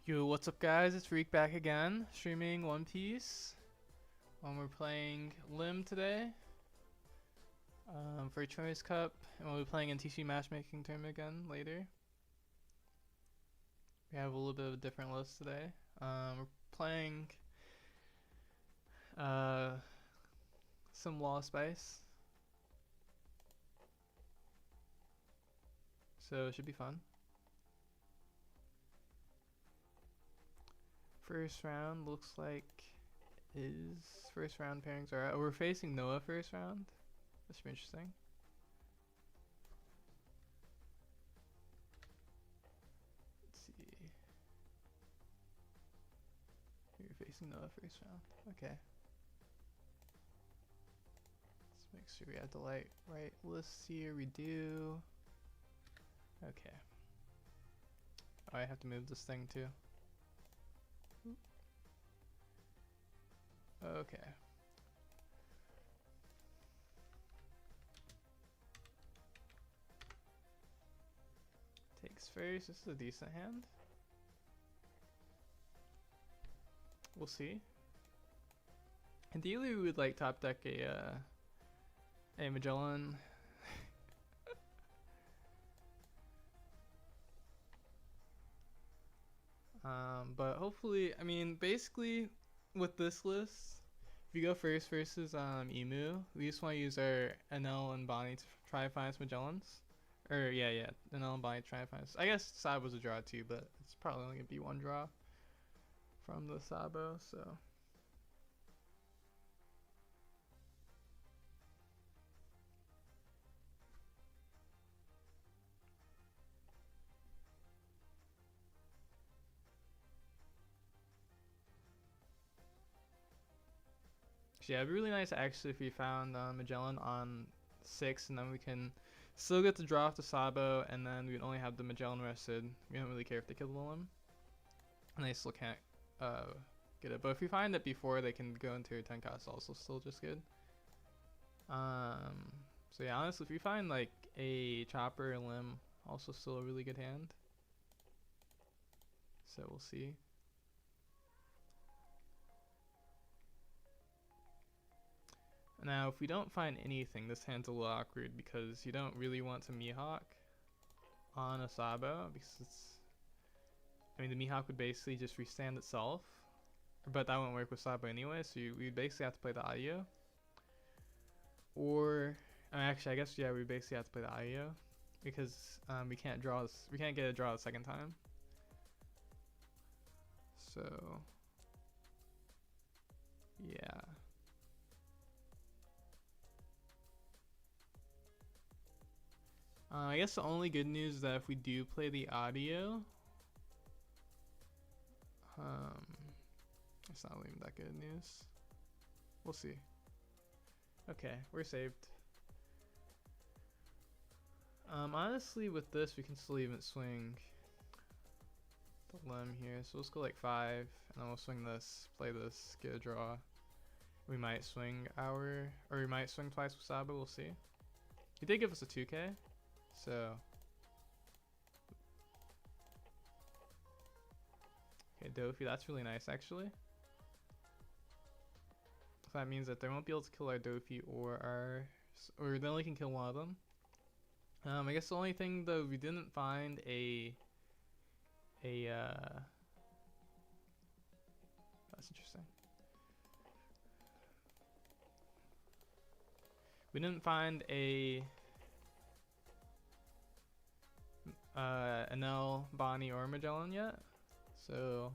Yo, what's up guys? It's Reek back again, streaming One Piece. We're playing Lim today for ChinoizeCup, and we'll be playing in TC Matchmaking Tournament again later. We have a little bit of a different list today. We're playing some Law Spice, so it should be fun. First round looks like his first round pairings are out. We're facing Noah first round. That should be interesting. Let's see. You're facing Noah first round. Okay. Let's make sure we have the right lists here. We do. Okay. Oh, I have to move this thing too. Okay. Takes first. This is a decent hand. We'll see. Ideally, we would like top deck a Magellan. But hopefully, I mean, basically, with this list, if you go first versus Emu, we just want to use our NL and Bonnie to try to find some Magellans. Or yeah, NL and Bonnie to try to find. I guess Sabo's a draw too, but it's probably only gonna be one draw from the Sabo, so. So yeah, it'd be really nice actually if we found Magellan on 6, and then we can still get to draw off the Sabo, and then we'd only have the Magellan rested. We don't really care if they kill the Lim, and they still can't get it. But if we find it before they can go into your 10 cost, also still just good. So yeah, honestly, if we find like a Chopper or Lim, also still a really good hand. So we'll see. Now, if we don't find anything, this hand's a little awkward because you don't really want to Mihawk on a Sabo because it's. I mean, the Mihawk would basically just restand itself, but that won't work with Sabo anyway, so we basically have to play the audio. Or, actually, I guess, yeah, we basically have to play the audio because we can't draw this, we can't get a draw the second time. So, yeah. I guess the only good news is that if we do play the audio, it's not even that good news. We'll see. Okay, we're saved. Honestly, with this, we can still even swing the Lim here. So let's go like 5, and then we'll swing this, play this, get a draw. We might swing or we might swing twice with Sabo. We'll see. He did give us a 2K. So, okay, Dofi, that's really nice actually. So that means that they won't be able to kill our Dofi or they only can kill one of them. I guess the only thing though, we didn't find that's interesting. We didn't find a Anel, Bonnie, or Magellan yet, so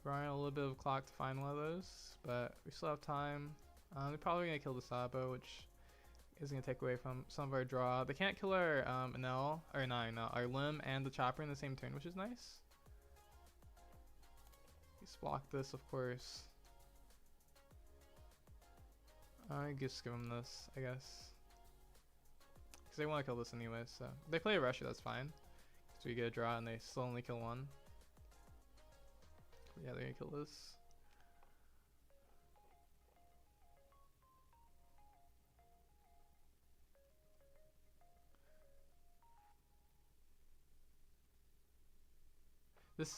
we're on a little bit of a clock to find one of those, but we still have time. They're probably gonna kill the Sabo, which is gonna take away from some of our draw. They can't kill our Anel, or not our Lim and the Chopper in the same turn, which is nice. Let's block this, of course. I just give them this, I guess. Because they want to kill this anyway, so if they play a Russia, that's fine. So we get a draw and they still only kill one. Yeah, they're gonna kill this.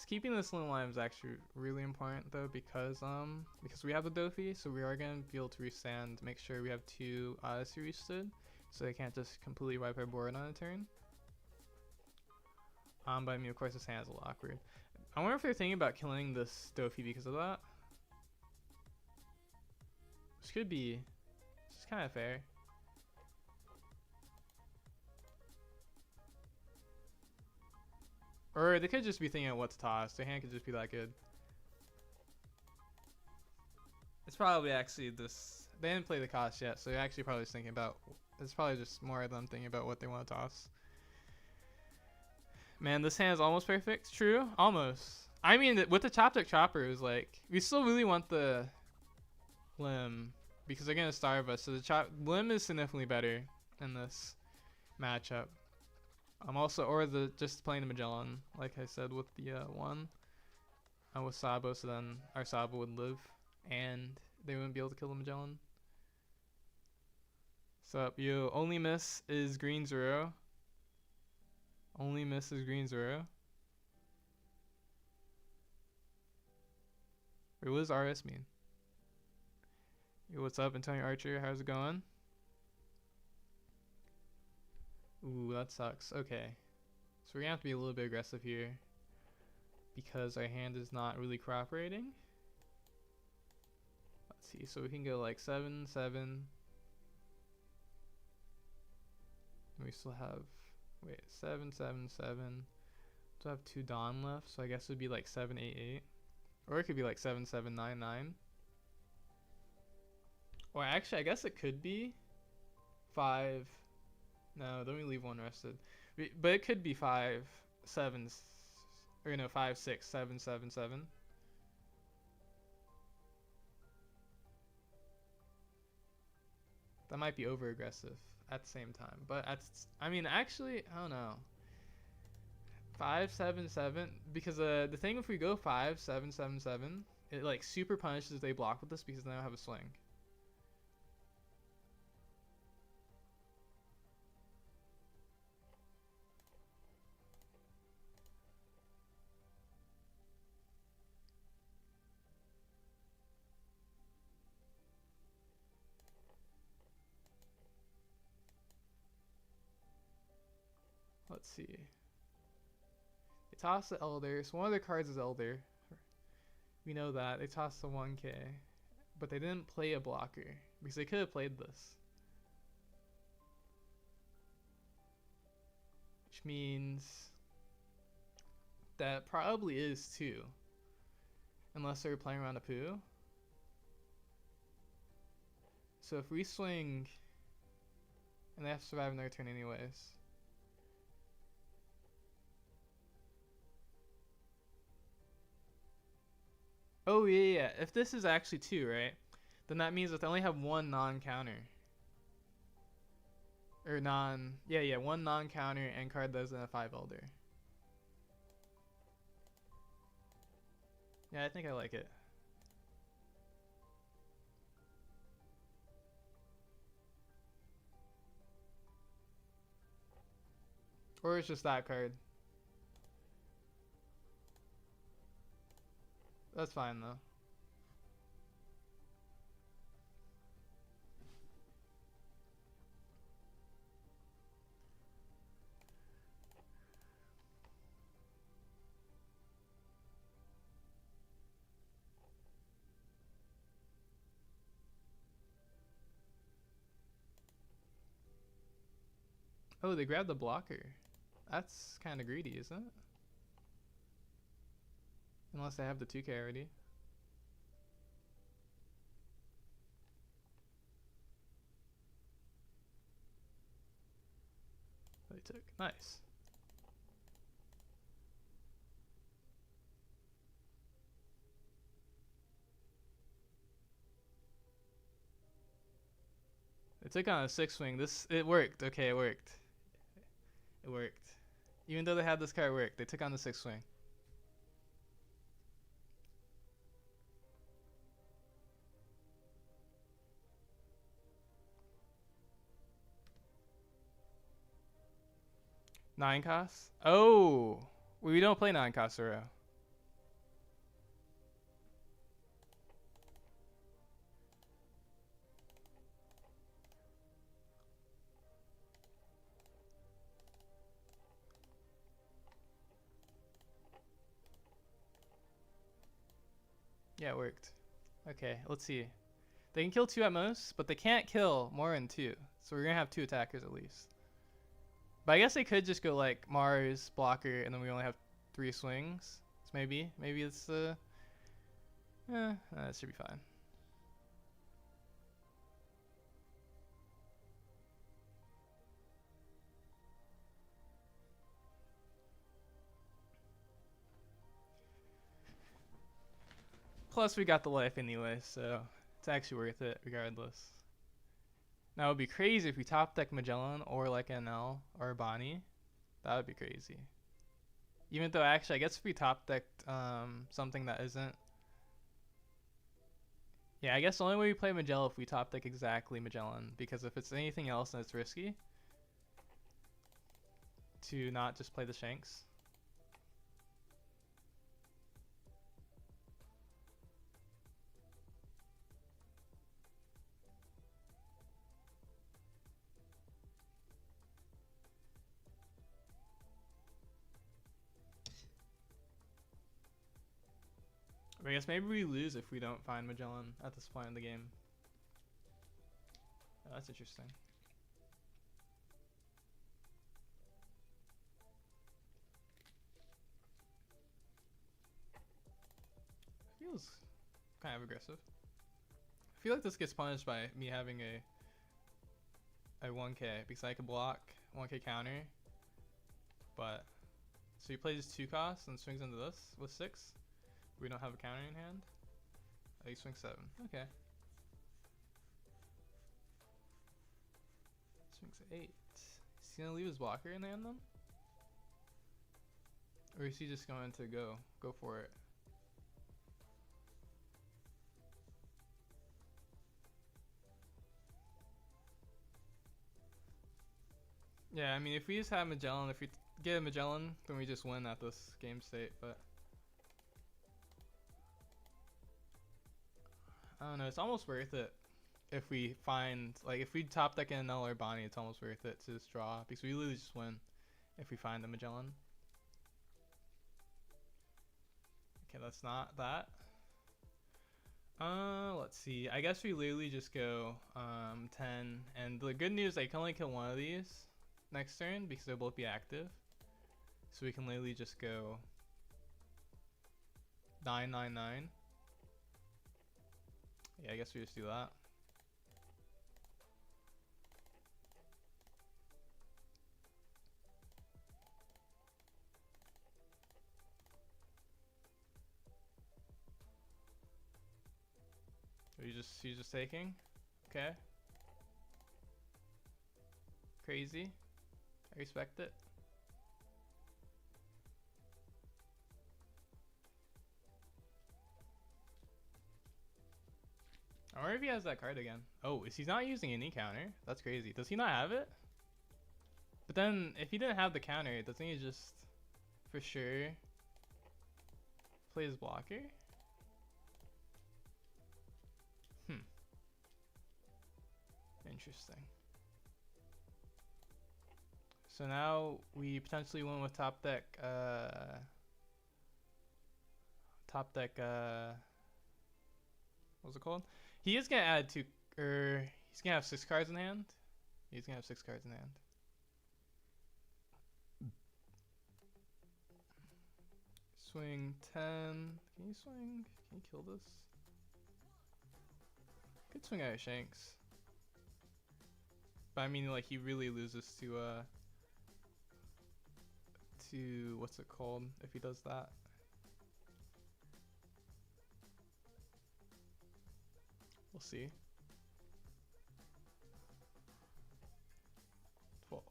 keeping this limit line is actually really important though, because we have the Dofi, so we are gonna be able to restand, make sure we have 2 Odyssey restood, so they can't just completely wipe our board on a turn. But I mean, of course, this hand is a little awkward. I wonder if they're thinking about killing this Dofi because of that. This could be, this is kind of fair. Or they could just be thinking of what to toss. Their hand could just be that good. It's probably actually this. They didn't play the cost yet, so they're actually probably just thinking about. It's probably just more of them thinking about what they want to toss. Man, this hand is almost perfect. True, almost. I mean, with the chopped up chopper, it was like we still really want the limb because they're gonna starve us. So the limb is significantly better in this matchup. Also, or just playing the Magellan, like I said with the one with Sabo, so then our Sabo would live and they wouldn't be able to kill the Magellan. So you only miss is green 0. Only miss is green 0. Wait, what does RS mean? Yo, what's up, Antonio Archer? How's it going? Ooh, that sucks. Okay. So we're gonna have to be a little bit aggressive here because our hand is not really cooperating. Let's see. So we can go like 7, 7. We still have, wait, 7, 7, 7. Still have 2 Dawn left, so I guess it would be like 7, 8, 8. Or it could be like 7, 7, 9, 9. Or actually, I guess it could be 5. No, then we leave 1 rested. But it could be 5, 7, or no, 5, 6, 7, 7, 7. That might be over aggressive at the same time. But I mean, actually, I don't know. 5, 7, 7. Because the thing, if we go 5, 7, 7, 7, it like super punishes they block with this because they don't have a swing. Let's see. They toss the Elder. So one of their cards is Elder. We know that. They tossed the 1k. But they didn't play a blocker. Because they could have played this. Which means that probably is 2. Unless they're playing around a poo. So if we swing... And they have to survive another turn anyways. Oh yeah. If this is actually 2, right? Then that means that they only have 1 non-counter. Or yeah, 1 non-counter and card that isn't a 5 Elder. Yeah, I think I like it. Or it's just that card. That's fine though. Oh, they grabbed the blocker. That's kind of greedy, isn't it? Unless they have the 2k already. They took. Nice. They took on a 6 swing. It worked. Okay, it worked. It worked. Even though they had this card, it worked. They took on the 6 swing. Nine costs? Oh, we don't play 9 costs Zero. Yeah, it worked. Okay, let's see. They can kill 2 at most, but they can't kill more than 2. So we're going to have 2 attackers at least. But I guess they could just go like Mars, blocker, and then we only have 3 swings. So maybe it's that should be fine. Plus we got the life anyway, so it's actually worth it regardless. Now it would be crazy if we top deck Magellan or like NL or Bonnie. That would be crazy. Even though actually I guess if we top decked something that isn't. Yeah, I guess the only way we play Magellan if we top deck exactly Magellan, because if it's anything else then it's risky to not just play the Shanks. I guess maybe we lose if we don't find Magellan at this point in the game. Oh, that's interesting. Feels kind of aggressive. I feel like this gets punished by me having a 1k because I can block 1k counter. But so he plays 2 costs and swings into this with 6. We don't have a counter in hand. Oh, he swings 7. Okay. Swings 8. Is he gonna leave his blocker in hand then? Or is he just going to go for it? Yeah, I mean, if we just have Magellan, if we get a Magellan, then we just win at this game state, but I don't know, it's almost worth it if we find, like, if we top deck an NL or Bonnie, it's almost worth it to just draw, because we literally just win if we find a Magellan. Okay, that's not that. Let's see. I guess we literally just go 10, and the good news, I can only kill one of these next turn because they'll both be active. So we can literally just go 999. Yeah, I guess we just do that. He's just taking. Okay. Crazy. I respect it. I wonder if he has that card again. Oh, is he not using any counter? That's crazy. Does he not have it? But then, if he didn't have the counter, doesn't he just, for sure, play his blocker? Interesting. So now we potentially went with top deck, what's it called? He is gonna add 2, he's gonna have 6 cards in hand. He's gonna have 6 cards in hand. Swing 10. Can you swing? Can you kill this? Could swing out of Shanks. But I mean, like, he really loses to what's it called if he does that. We'll see. 12.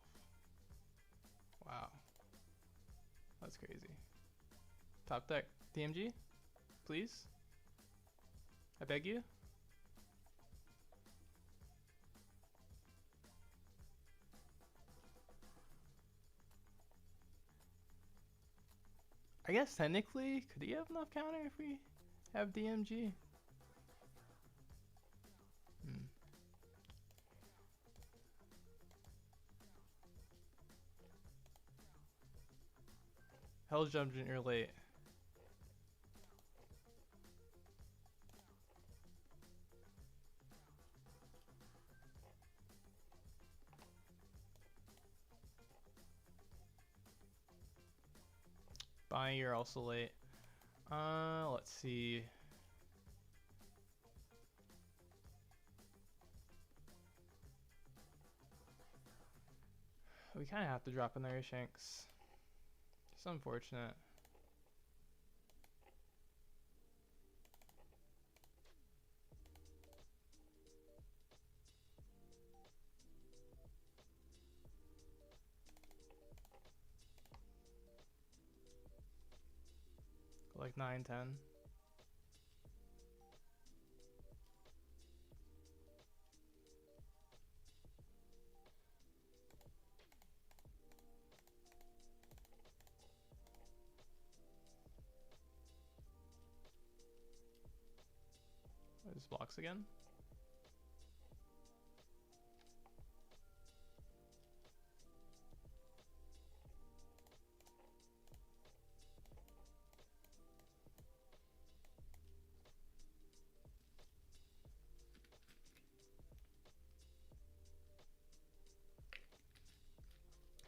Wow. That's crazy. Top deck DMG, please. I beg you. I guess technically, could he have enough counter if we have DMG? Hell jumped in here late. Bonnie, you're also late. Let's see. We kind of have to drop another Shanks. It's unfortunate. Like 9, 10. There's blocks again.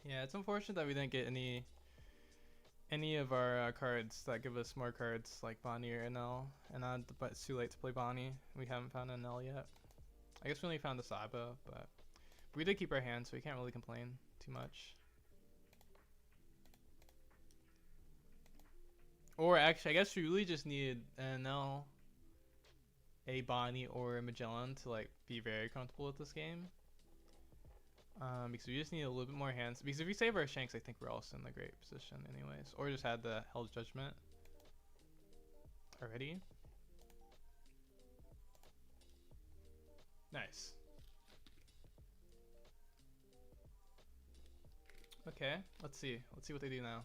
Yeah, it's unfortunate that we didn't get any of our cards that give us more cards like Bonnie or NL, but it's too late to play Bonnie. We haven't found NL yet. I guess we only found the Sabo, but we did keep our hand, so we can't really complain too much. Or actually, I guess we really just needed an NL, a Bonnie, or a Magellan to like be very comfortable with this game. Because we just need a little bit more hands. Because if we save our Shanks, I think we're also in a great position anyways. Or just had the Hell's Judgment already. Nice. Okay, let's see. Let's see what they do now.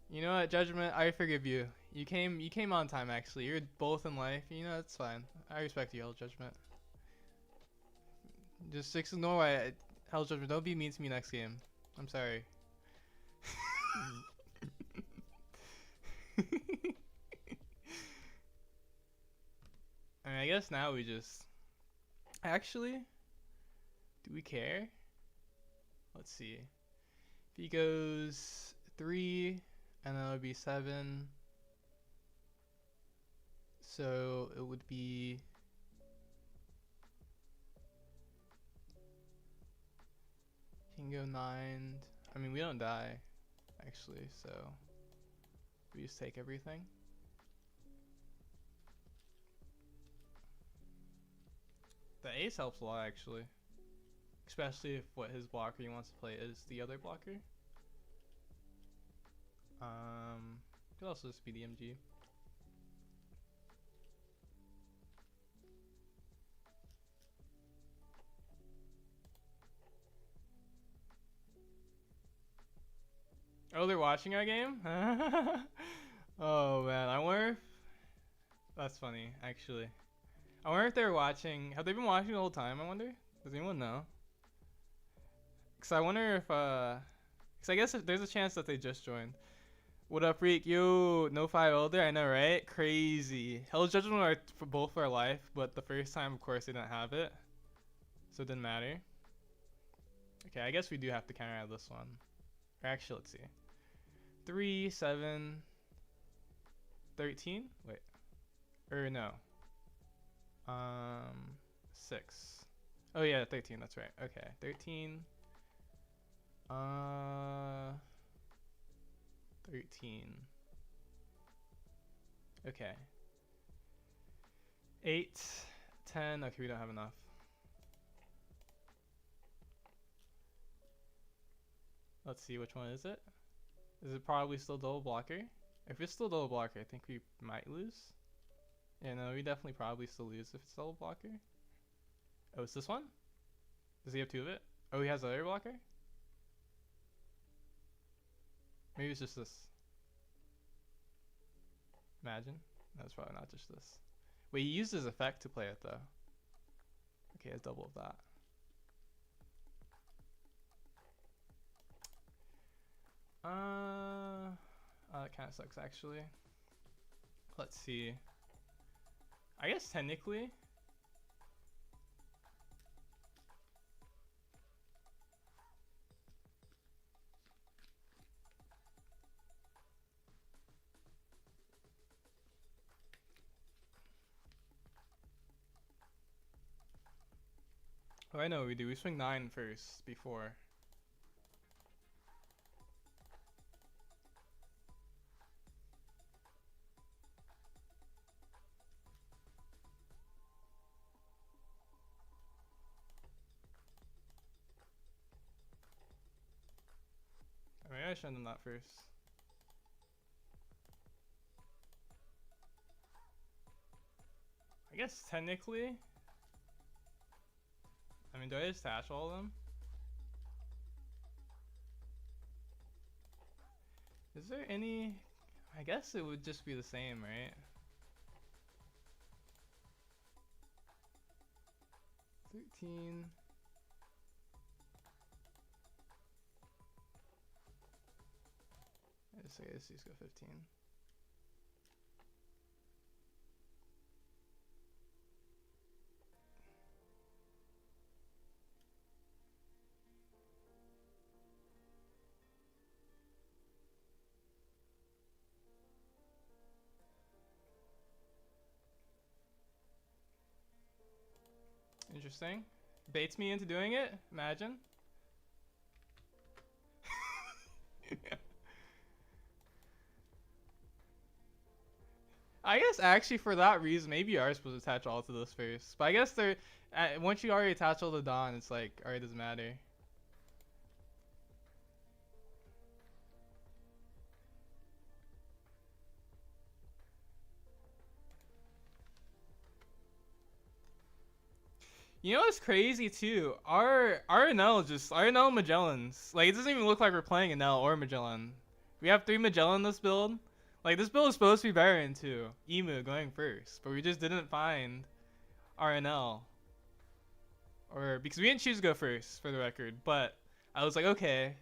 You know what, Judgment, I forgive you. You came on time actually. You're both in life. You know, it's fine. I respect you, Hell's Judgment. Just ignore why Hell's Judgment. Don't be mean to me next game. I'm sorry. I mean, I guess now we just... Actually, do we care? Let's see. If he goes 3, and then it would be 7. So it would be... He can go 9. I mean, we don't die, actually, so we just take everything. The ace helps a lot, actually. Especially if what his blocker he wants to play is the other blocker. Could also just be the MG. Oh, they're watching our game? Oh man, I wonder if... That's funny, actually. I wonder if they're watching... Have they been watching the whole time, I wonder? Does anyone know? Because I wonder if... Because I guess if there's a chance that they just joined. What up, Reek? Yo, no 5 older, I know, right? Crazy. Hell's Judgment are for both our life, but the first time, of course, they didn't have it. So it didn't matter. Okay, I guess we do have to counter out this one. Or actually, let's see. 3, 7, 13? Wait. Or no. 6. Oh yeah, 13, that's right. Okay, 13. 13. Okay. 8, 10. Okay, we don't have enough. Let's see, which one is it? Is it probably still double blocker? If it's still double blocker, I think we might lose. Yeah, no, we definitely probably still lose if it's double blocker. Oh, it's this one? Does he have 2 of it? Oh, he has the other blocker? Maybe it's just this. Imagine. No, it's probably not just this. Wait, he used his effect to play it though. Okay, it's double of that. That kind of sucks actually. Let's see. I guess technically. Oh, I know what we do. We swing 9 first before. Maybe I should have done that first. I guess technically. I mean, do I just attach all of them? Is there any? I guess it would just be the same, right? 13. I guess just go 15. Interesting. Baits me into doing it. Imagine. I guess actually for that reason, maybe you are supposed to attach all to those first. But I guess they're once you already attach all the Dawn, it's like alright, doesn't matter. You know what's crazy too? Our Enel Magellans. Like it doesn't even look like we're playing Enel or Magellan. We have 3 Magellan in this build. Like this build is supposed to be better in 2. Emu going first, but we just didn't find our Enel. Or because we didn't choose to go first for the record, but I was like, okay,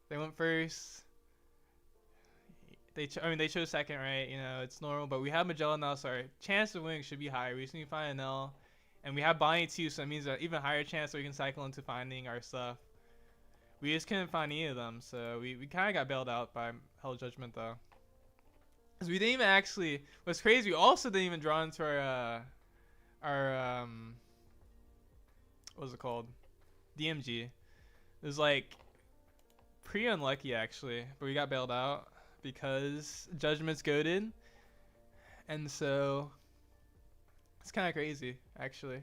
they went first. They chose second, right? You know, it's normal. But we have Magellan now, so our chance of winning should be higher. We just need to find Enel. And we have Bonnie too, so it means an even higher chance that we can cycle into finding our stuff. We just couldn't find any of them, so we kind of got bailed out by Hell Judgment though. Because we didn't even actually, what's crazy, we also didn't even draw into our what was it called? DMG. It was like pretty unlucky actually, but we got bailed out because Judgment's goated. And so it's kind of crazy, actually.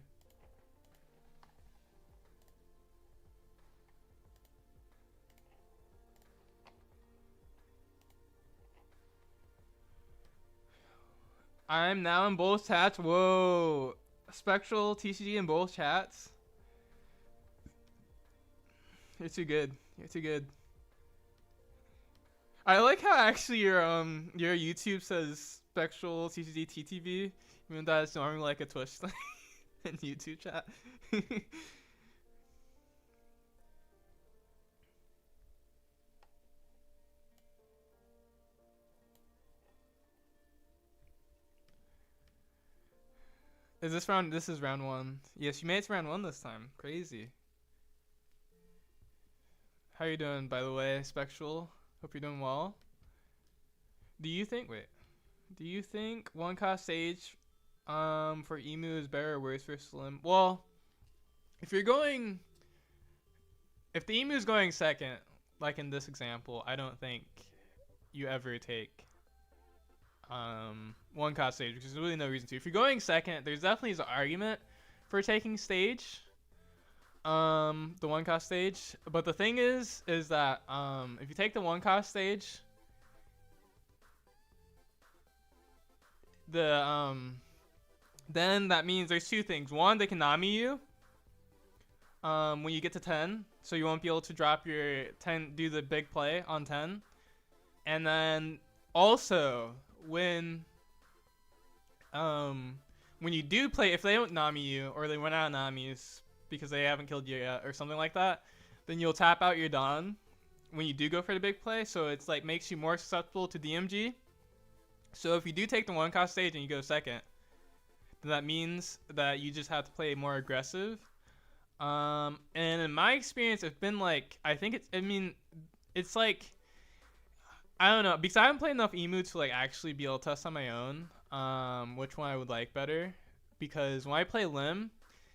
I'm now in both chats. Whoa. Spectral, TCG in both chats. You're too good. You're too good. I like how actually your YouTube says Spectral, TCG, TTV. Even though it's normally like a Twitch thing in YouTube chat. Is this round? This is round 1. Yes, you made it to round 1 this time. Crazy. How you doing, by the way, Spectral? Hope you're doing well. Do you think? Wait. Do you think 1-cost stage for Emu is better or worse for Slim? Well, if the Emu is going second, like in this example, I don't think you ever take 1-cost stage because there's really no reason to. If you're going second, there's definitely an argument for taking stage, the 1-cost stage. But the thing is that if you take the 1-cost stage, then that means there's 2 things. One, they can Nami you when you get to 10, so you won't be able to drop your 10, do the big play on 10. And then also when you do play, if they don't Nami you or they run out of Namis because they haven't killed you yet or something like that, then you'll tap out your Dawn when you do go for the big play. So it's like makes you more susceptible to DMG. So if you do take the 1-cost stage and you go second, then that means that you just have to play more aggressive. And in my experience, it's been like, it's like, I don't know, because I haven't played enough Emu to like actually be able to test on my own which one I would like better. Because when I play Lim,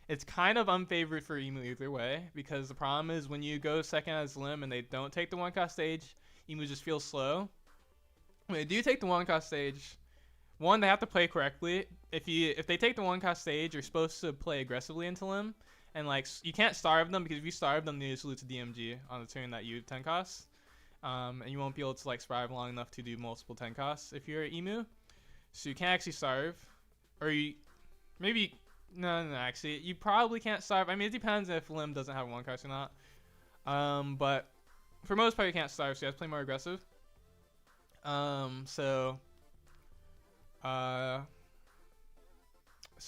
It's kind of unfavored for Emu either way, because the problem is when you go second as Lim and they don't take the 1-cost stage, Emu just feels slow. When they do take the 1-cost stage, one, they have to play correctly. If they take the 1-cost stage, you're supposed to play aggressively into Lim, and like you can't starve them, because if you starve them, they just lose to DMG on the turn that you 10 costs, and you won't be able to like survive long enough to do multiple 10 costs if you're Emu. So you can't actually starve, or you maybe no actually you probably can't starve. I mean, it depends if Lim doesn't have 1-cost or not. But for most part you can't starve, so you have to play more aggressive. So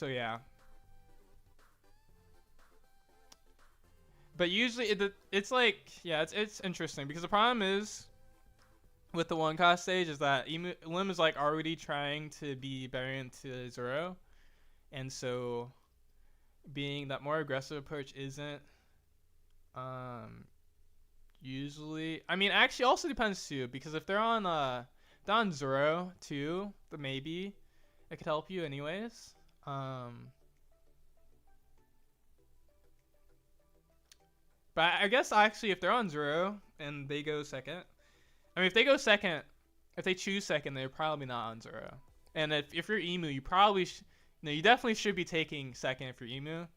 yeah. But usually it's like, yeah, it's interesting, because the problem is with the 1-cost stage is that Lim is like already trying to be variant to Zoro, and so being that more aggressive approach isn't usually, I mean, actually also depends too, because if they're on Zoro too, then maybe it could help you anyways. But I guess actually if they're on Zoro and they go second, I mean, if they go second, if they choose second, they're probably not on Zoro. And if you're Emu, you probably you definitely should be taking second if you're Emu.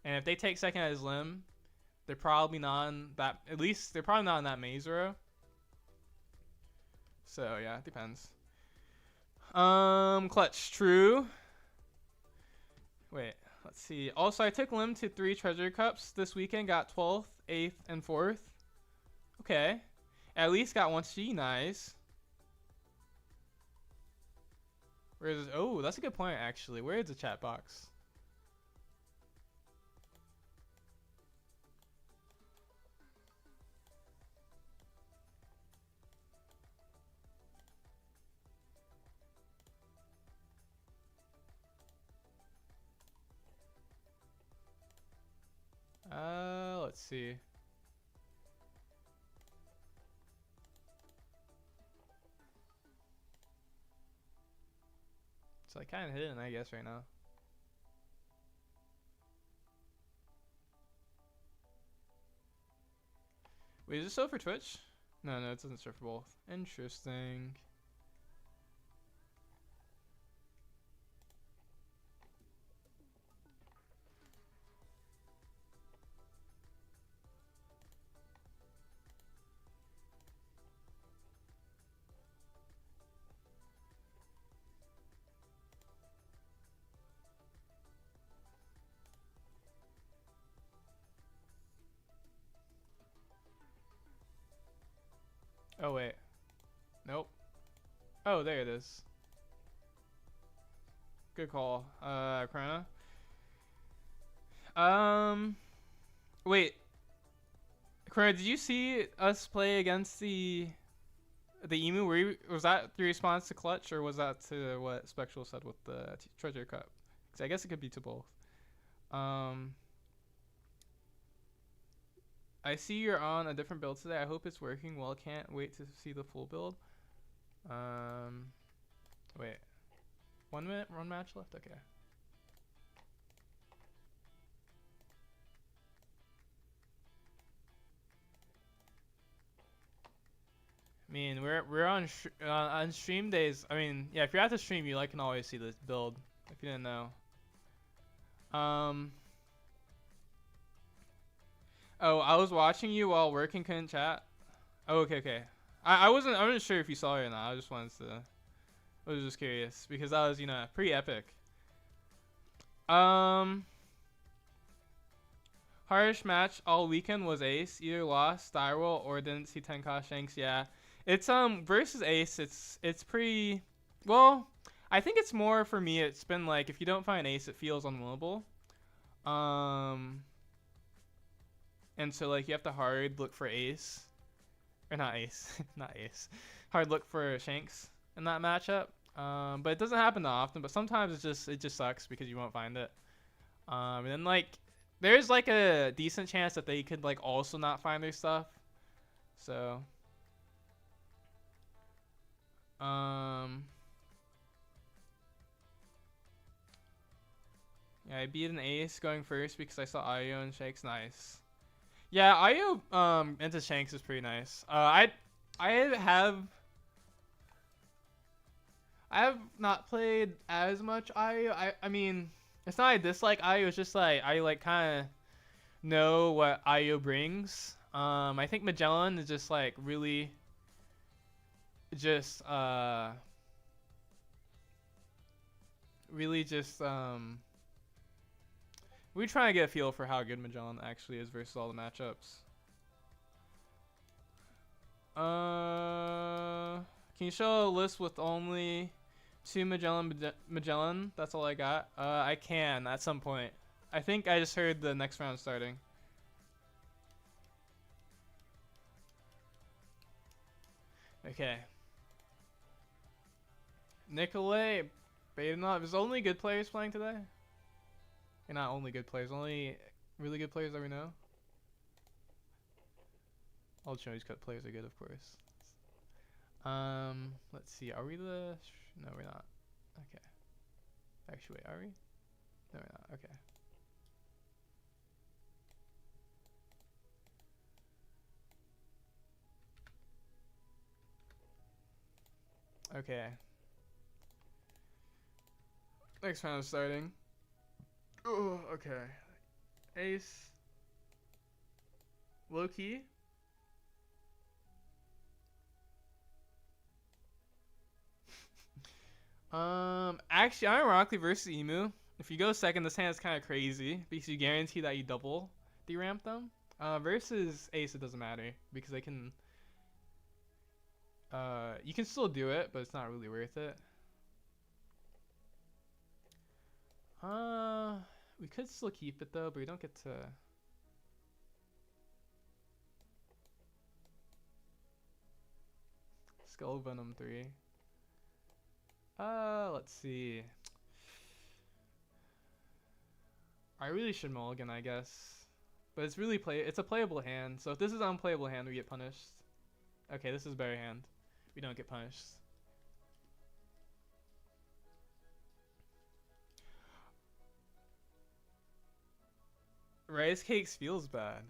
And if they take second as Lim, they're probably not on that. At least they're probably not on that maze Zoro. So yeah, it depends. Clutch, true. Wait, let's see. Also, I took Lim to 3 treasure cups this weekend. Got 12th, 8th, and 4th. Okay. At least got 1 C. Nice. Where is? Oh, that's a good point actually. Where is the chat box? Let's see. It's like kind of hidden, I guess, right now. Wait, is this so for Twitch? No, it doesn't show for both. Interesting. Oh wait, nope. Oh, there it is. Good call, Krona. Wait, Krona, did you see us play against the Emu? Was that your response to Clutch, or was that to what Spectral said with the Treasure Cup? Because I guess it could be to both. I see you're on a different build today. I hope it's working well. Can't wait to see the full build. Wait. 1 minute, 1 match left? Okay. I mean, we're on stream days. I mean, yeah, if you're at the stream, you can always see this build if you didn't know. Oh, I was watching you while working, couldn't chat. Oh, okay. I wasn't sure if you saw it or not. I just wanted to. I was just curious because that was pretty epic. Hardest match all weekend was Ace. Either lost Styrol or didn't see 10 cost Shanks. Yeah, it's versus Ace. It's pretty well. I think it's more for me. It's been like if you don't find Ace, it feels unwinnable. And so like you have to hard look for Ace, or not Ace, not Ace. Hard look for Shanks in that matchup. But it doesn't happen that often. But sometimes it just sucks because you won't find it. And then like there's like a decent chance that they could like also not find their stuff. So Yeah, I beat an ace going first because I saw Ayo and Shanks. Nice. Yeah, Ayo into Shanks is pretty nice. I have I have not played as much Ayo. I mean, it's not I dislike Ayo. It's just like I like kind of know what Ayo brings. I think Magellan is just like really just really just we're trying to get a feel for how good Magellan actually is versus all the matchups. Can you show a list with only 2 Magellan? That's all I got. I can at some point. I think I just heard the next round starting. Okay. Nikolay, Badenov. Is only good players playing today? And not only good players, only really good players that we know. All ChinoizeCup players are good, of course. Let's see. Are we the? No, we're not. Okay. Actually, wait. Are we? No, we're not. Okay. Okay. Next round is starting. Oh, okay. Ace. Low key. Actually, ironically versus Emu, if you go second, this hand is kind of crazy because you guarantee that you double deramp them. Versus Ace, it doesn't matter because they can. You can still do it, but it's not really worth it. We could still keep it though, but we don't get to. Skull Venom 3. Let's see. I really should mulligan, I guess. But it's really it's a playable hand. So if this is an unplayable hand, we get punished. Okay, this is a better hand. We don't get punished. Rice Cakes feels bad.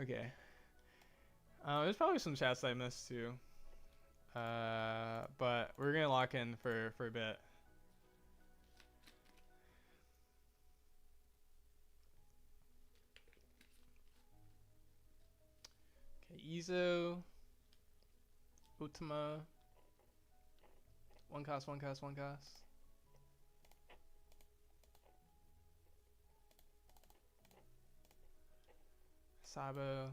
Okay. There's probably some chats I missed too. But we're gonna lock in for a bit. Okay, Izo, Ultima, one cost. Sabo.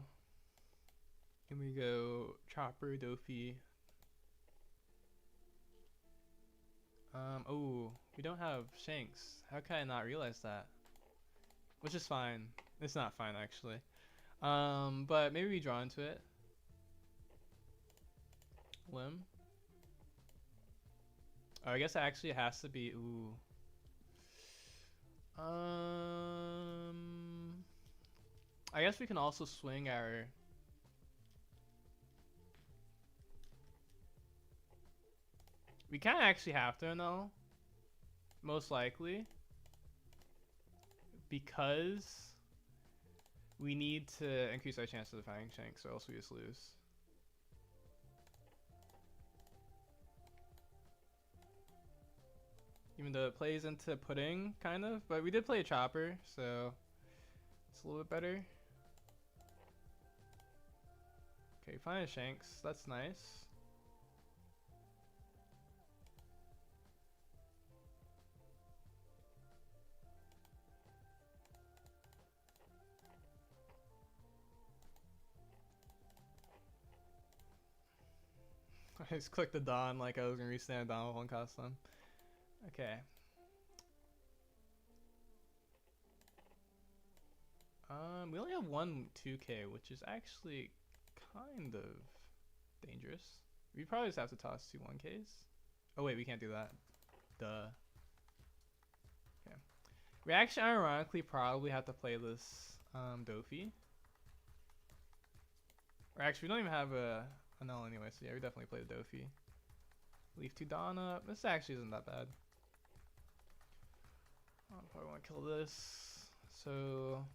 Here we go. Chopper, Dofi. Oh, we don't have Shanks. How can I not realize that? Which is fine. It's not fine actually. But maybe we draw into it. Limb. Oh, I guess it actually has to be. Ooh. I guess we can also swing our. We kind of actually have to know. Most likely. Because we need to increase our chances of finding Shanks or else we just lose. Even though it plays into pudding, kind of. But we did play a chopper, so it's a little bit better. Okay, find a Shanks. That's nice. I just clicked the Dawn like I was gonna restand Dawn with one cost on. Okay. We only have one 2K, which is actually kind of dangerous. We probably just have to toss 2 1Ks. Oh wait, we can't do that. Duh. Okay. We actually ironically probably have to play this Dofi. Or actually, we don't even have a null anyway, so yeah, we definitely play the Dofi. Leave 2 Dawn up. This actually isn't that bad. I probably want to kill this. So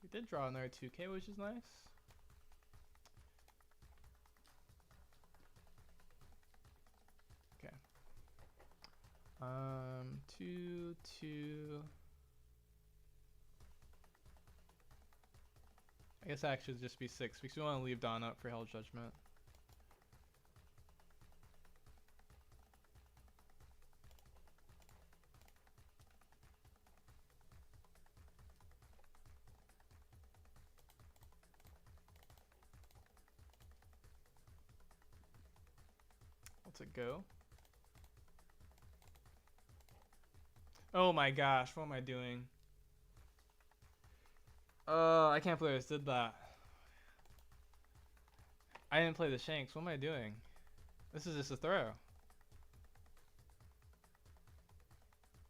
we did draw another 2k, which is nice. Okay. 2, 2. I guess actually it'd just be 6 because we want to leave Dawn up for Hell Judgment. Let's it go. Oh my gosh, what am I doing? I can't believe I just did that. I didn't play the Shanks. What am I doing? This is just a throw.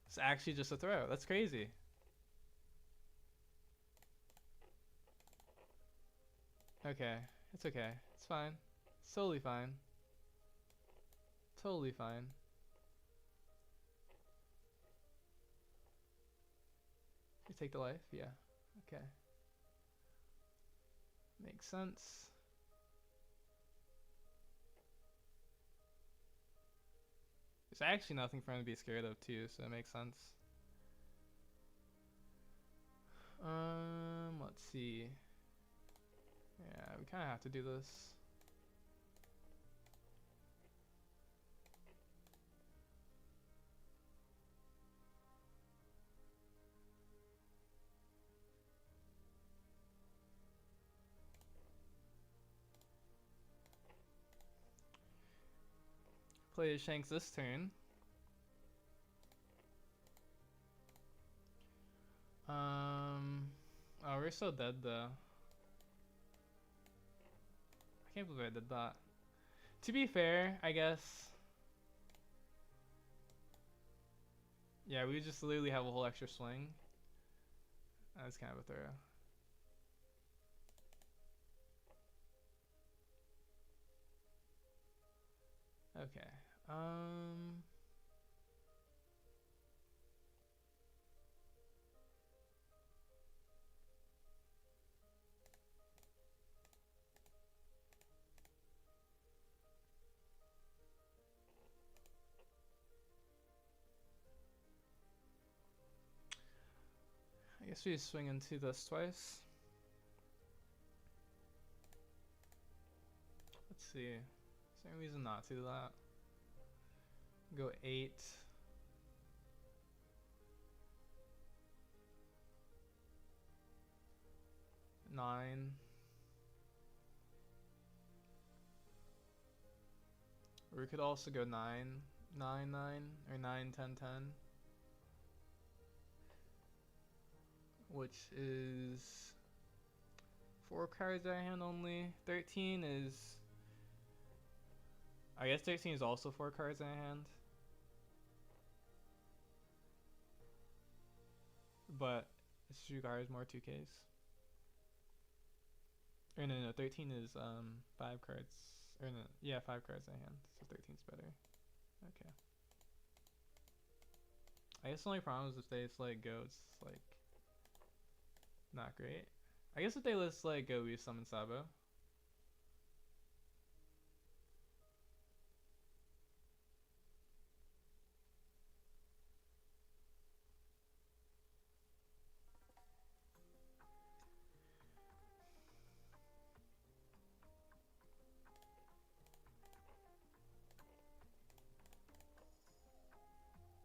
It's actually just a throw. That's crazy. Okay. It's okay. It's fine. It's totally fine. Totally fine. You take the life? Yeah. Okay. Makes sense. There's actually nothing for him to be scared of too, so it makes sense. Let's see. Yeah, we kind of have to do this. Play Shanks this turn. Oh, we're so dead though. I can't believe I did that. To be fair, I guess. Yeah, we just literally have a whole extra swing. That's kind of a throw. Okay. I guess we just swing into this twice. Let's see. Is there any reason not to do that? Go 8. 9. Or we could also go 9, 9, 9, or 9, 10, 10. Which is 4 cards in our hand only. 13 is... I guess 13 is also 4 cards in our hand. But it's 2 cards, more 2Ks. Or no, 13 is 5 cards. Or no, yeah, 5 cards in hand. So 13's better. Okay. I guess the only problem is if they just let it go, it's like not great. I guess if they let it go, we summon Sabo.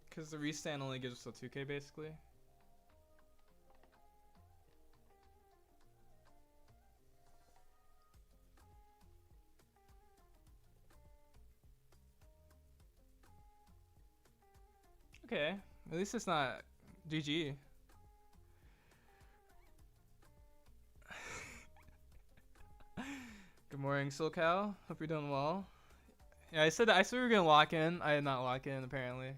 Because the restand only gives us a 2k basically. Okay, at least it's not GG. Good morning, SoCal. Hope you're doing well. Yeah, I said we were gonna lock in. I did not lock in apparently.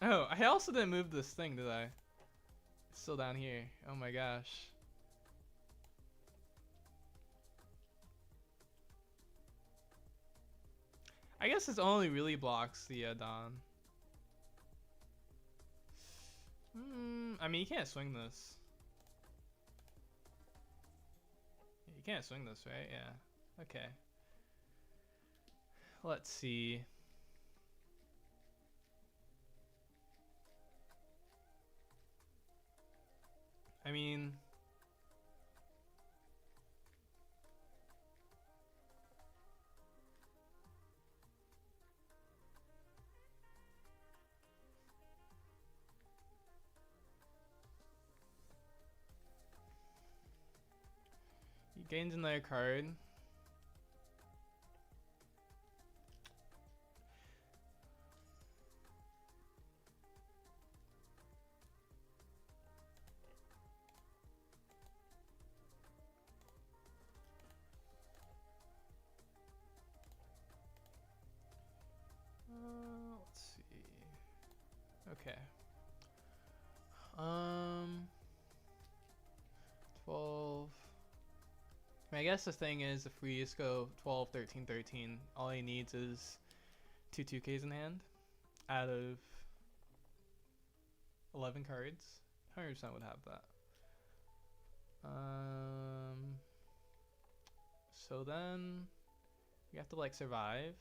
Oh, I also didn't move this thing, did I? It's still down here. Oh my gosh. I guess this only really blocks the Dawn. I mean, you can't swing this. You can't swing this, right? Yeah. Okay. Let's see. I mean, he gains another card. Let's see. Okay. 12. I mean, I guess the thing is, if we just go 12, 13, 13, all he needs is two 2Ks in hand out of 11 cards. 100% would have that. So then we have to like survive.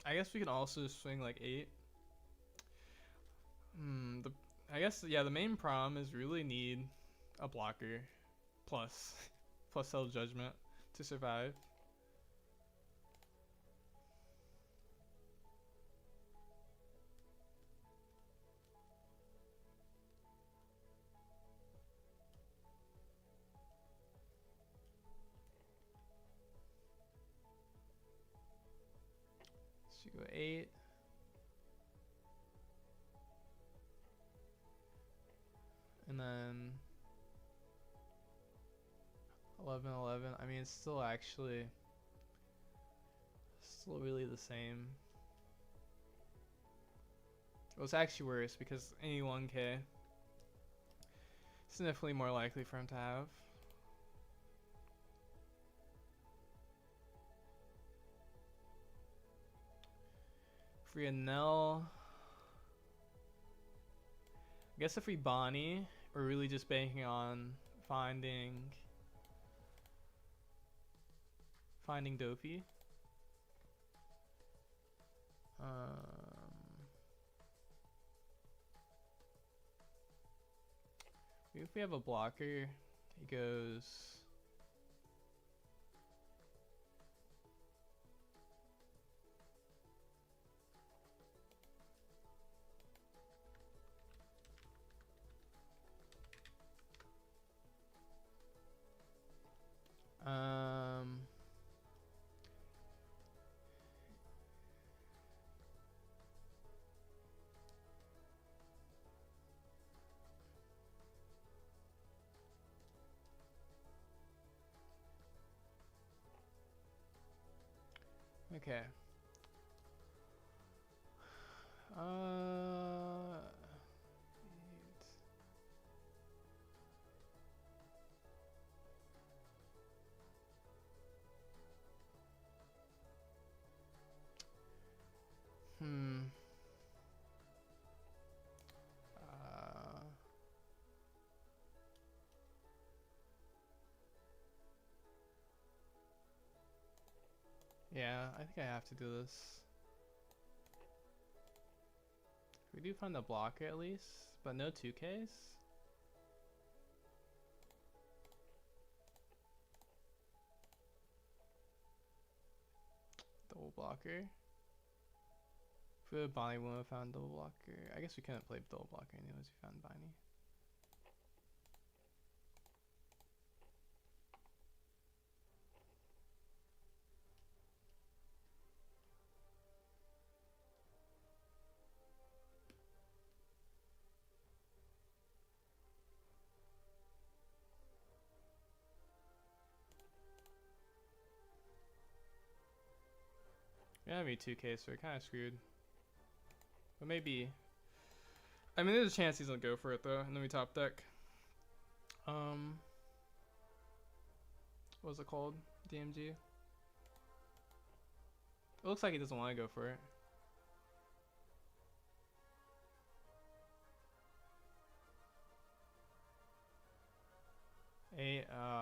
I guess we can also swing like 8. I guess, yeah, the main problem is really need a blocker plus plus Hell Judgment to survive. So you go 8. And then 11, 11. I mean, it's still actually still really the same. Well, it's actually worse because any 1K is significantly more likely for him to have. Free a Nell. I guess if we Bonnie, we're really just banking on finding Dopey. Maybe if we have a blocker, he goes. Okay. Hmm. Yeah, I think I have to do this. We do find a blocker at least, but no 2Ks. Double blocker. If we had Bonnie, we would have found double blocker. I guess we couldn't play double blocker anyways. We found Bonnie. Yeah, me 2k, so we're kind of screwed. But maybe. I mean, there's a chance he's gonna go for it though, and then we top deck. What was it called? DMG. It looks like he doesn't want to go for it.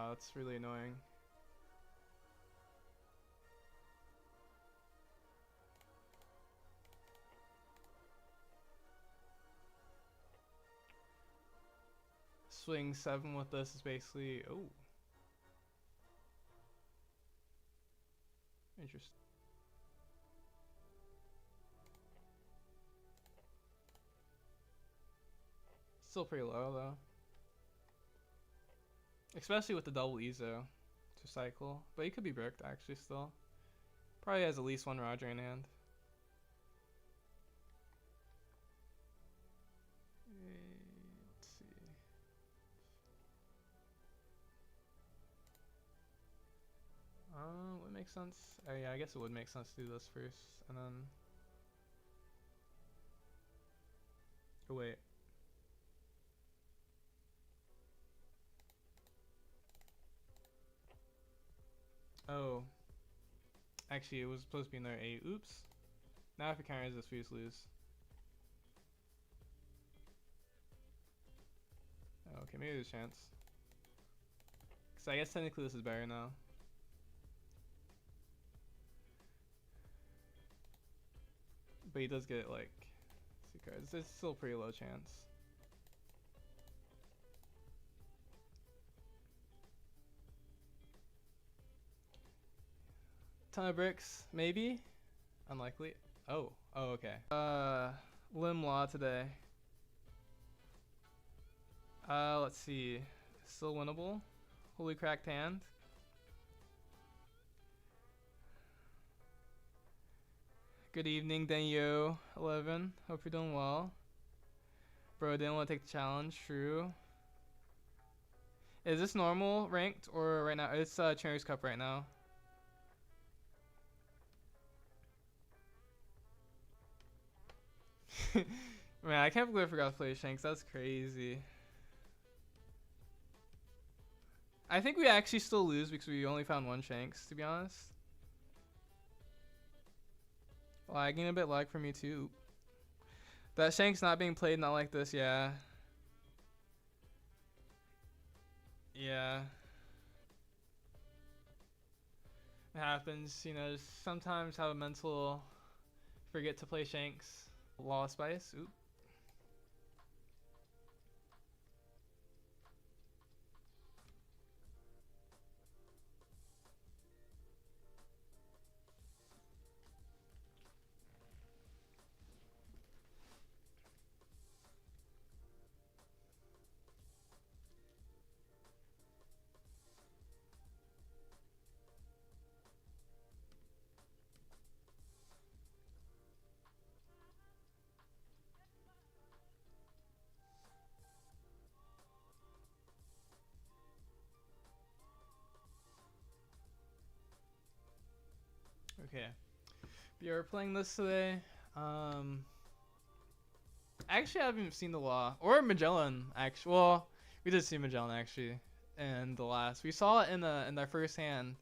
That's really annoying. Swing 7 with this is basically, oh. Interesting. Still pretty low though. Especially with the double Ezo to cycle. But he could be bricked actually still. Probably has at least one Roger in hand. Let's see. Would make sense. Oh yeah, I guess it would make sense to do this first, and then. Oh wait. Oh. Actually, it was supposed to be another 8. Oops. Now if it counters this, we just lose. Oh, okay, maybe there's a chance. Because I guess technically this is better now. But he does get like 2 cards. It's still a pretty low chance. Ton of bricks, maybe? Unlikely. Oh, okay. Lim Law today. Let's see. Still winnable. Holy cracked hand. Good evening, Denyo11. Hope you're doing well. Bro, didn't want to take the challenge. True. Is this normal ranked or right now? It's ChinoizeCup right now. Man, I can't believe I forgot to play Shanks. That's crazy. I think we actually still lose because we only found 1 Shanks, to be honest. Lagging a bit lag for me too. That Shank's not being played, not like this, yeah. Yeah. It happens, you know, just sometimes have a mental forget to play Shanks. Law Spice, oop. Okay. We are playing this today. Actually, I haven't seen the Law or Magellan. Actually, well, we did see Magellan actually in the last. We saw it in our first hand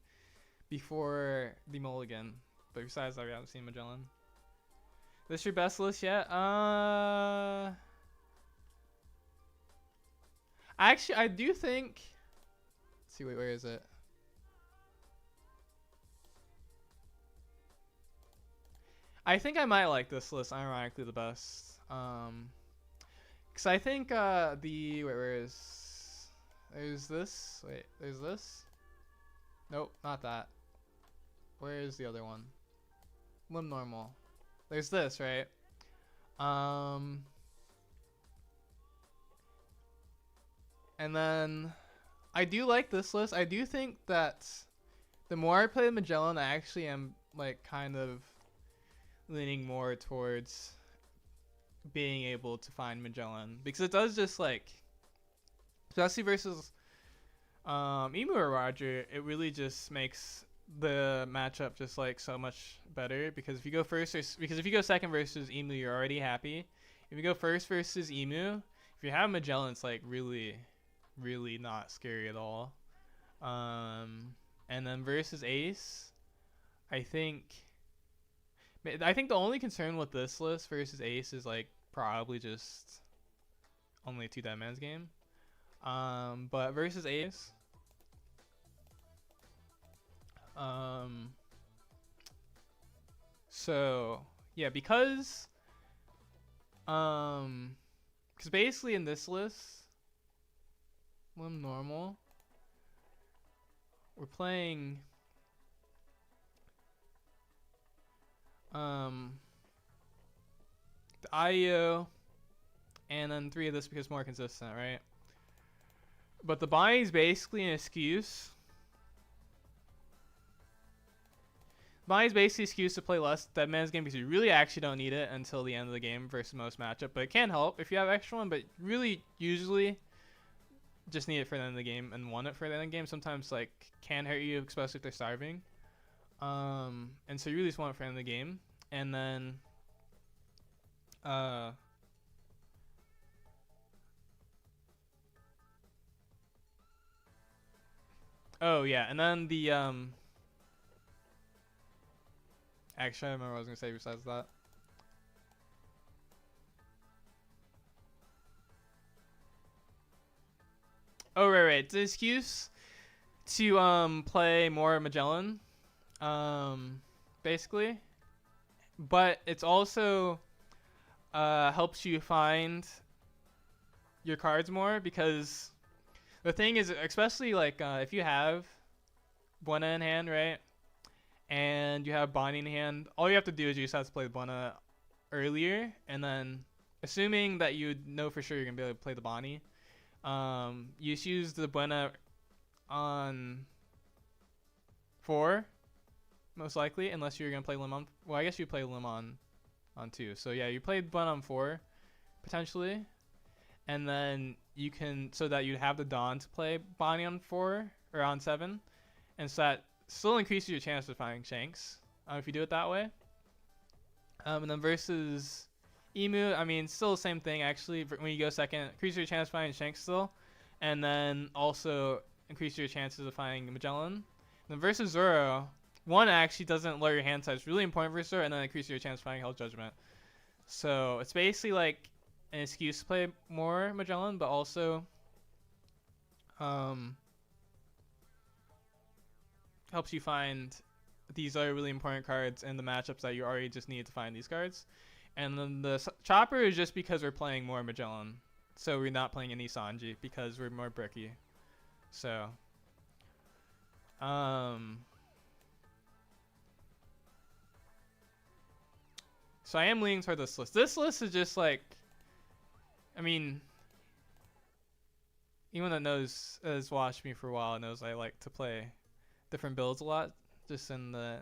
before the Mulligan. But besides that, we haven't seen Magellan. This your best list yet? Actually, I do think. Let's see, wait, where is it? I think I might like this list ironically the best. Cause I think wait, where is? There's this. Wait, there's this. Nope, not that. Where is the other one? Limb normal. There's this, right? And then I do like this list. I do think that the more I play Magellan, I actually am like kind of leaning more towards being able to find Magellan because it does just like, especially versus Emu or Roger, it really just makes the matchup just like so much better, because if you go first, because if you go second versus Emu, you're already happy. If you go first versus Emu, if you have Magellan, it's like really, really not scary at all. And then versus Ace, I think the only concern with this list versus Ace is like probably just only a 2 dead man's game. But versus Ace, so yeah, because basically in this list, Lim normal, we're playing the IEO, and then 3 of this because more consistent, right? But the buy is basically an excuse. Buy is basically an excuse to play less dead man's game because you really actually don't need it until the end of the game versus most matchup. But it can help if you have extra one, but really usually just need it for the end of the game and want it for the end of the game. Sometimes like can hurt you, especially if they're starving. And so you really just want it for the end of the game. And then oh yeah, and then the actually I don't remember what I was gonna say besides that. Oh right, the excuse to play more Magellan, basically, but it's also helps you find your cards more, because the thing is, especially like if you have Buena in hand, right, and you have Bonnie in hand, all you have to do is you just have to play Buena earlier, and then assuming that you know for sure you're gonna be able to play the Bonnie, you just use the Buena on 4 most likely, unless you're gonna play Lim on. Well, I guess you play Lim on 2. So yeah, you played Buena on 4 potentially, and then you can, so that you have the Dawn to play Bonnie on 4 or on 7, and so that still increases your chance of finding Shanks if you do it that way. And then versus Emu, I mean, still the same thing actually. When you go second, increase your chance of finding Shanks still, and then also increase your chances of finding Magellan. And then versus Zoro, 1 actually doesn't lower your hand size. It's really important for Zoro, and then increase your chance of finding Hell's Judgment. So it's basically like an excuse to play more Magellan, but also helps you find these other really important cards in the matchups that you already just need to find these cards. And then the Chopper is just because we're playing more Magellan. So we're not playing any Sanji because we're more bricky. So so I am leaning toward this list. This list is just like, I mean, anyone that has watched me for a while knows I like to play different builds a lot, just in the